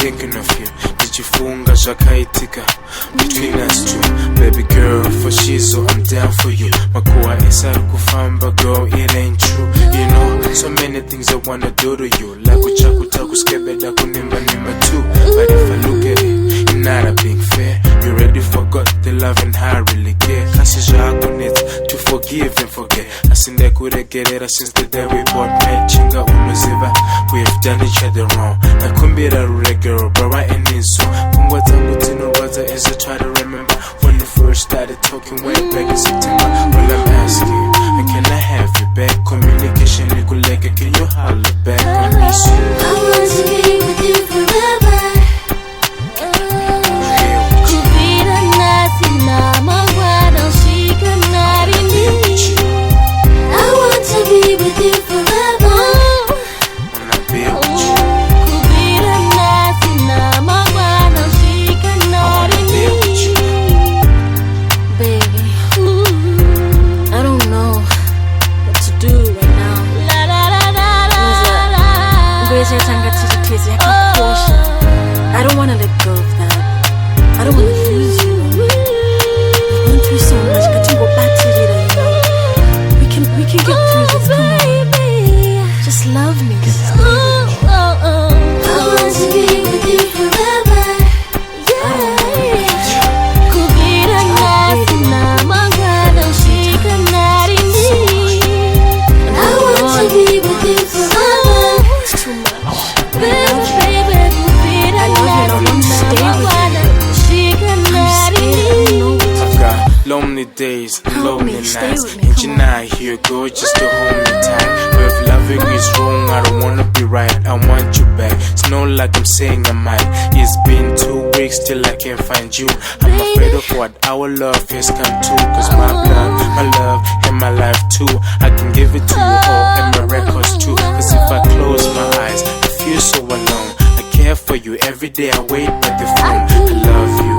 thinking of you. Ndichifunga zvakaitika between us two. Baby girl, for shizo, I'm down for you. Makuwa isari kufamba, girl, it ain't true. You know, so many things I wanna do to you. Like uchakuta kuskebeda kunimba too. But if I look at it, you're not a big fair. You already forgot the love and how I really care. To forgive and forget. Asinde kuregerera since the day we bought met. Chinga unoziva, we've done each other wrong. Nakumbira ruregero, but right in this song. Kungwa tangu tino waza as I try to remember when we first started talking way back in September. Well, I'm asking, can I have you back? Communication likuleke, can you holler back? I miss you. I want to be with you forever. I don't wanna let go of that. I don't wanna lose you. We've gone through so much, but to go back to it, you know. We can get through this. Come on, just love me. I want to be with you forever. Lonely days, lonely nights. And you're not here, girl, just to hold me tight. But if loving is wrong, I don't wanna be right. I want you back. It's not like I'm saying I might. It's been 2 weeks till I can't find you. I'm afraid of what our love has come to. Cause my blood, my love, and my life too. I can give it to you all, and my records too. Cause if I close my eyes, I feel so alone. I care for you every day, I wait by the phone. I love you.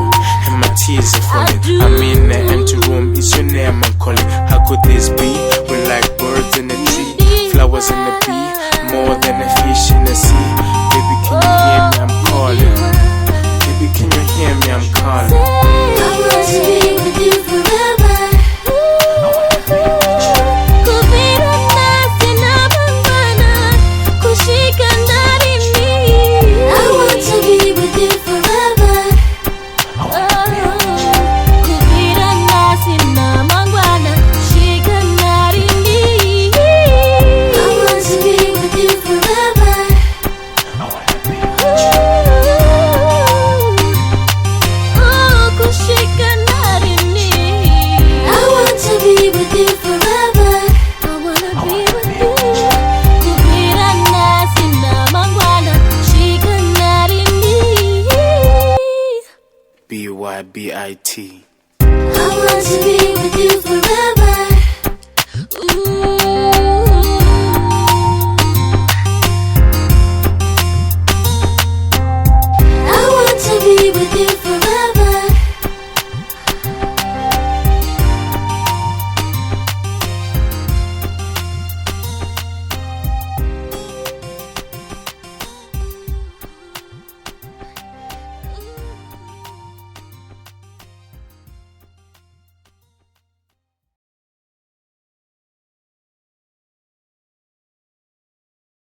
My tears are falling. I'm in the empty room. It's your name I'm calling. How could this be? We're like birds in a tree, flowers in the bee, more than a fish in the sea. Baby, can you hear me? I'm calling. Baby, can you hear me? I'm calling. I want to be with you forever. I want to be with you forever. BYBIT. I want to be with you forever.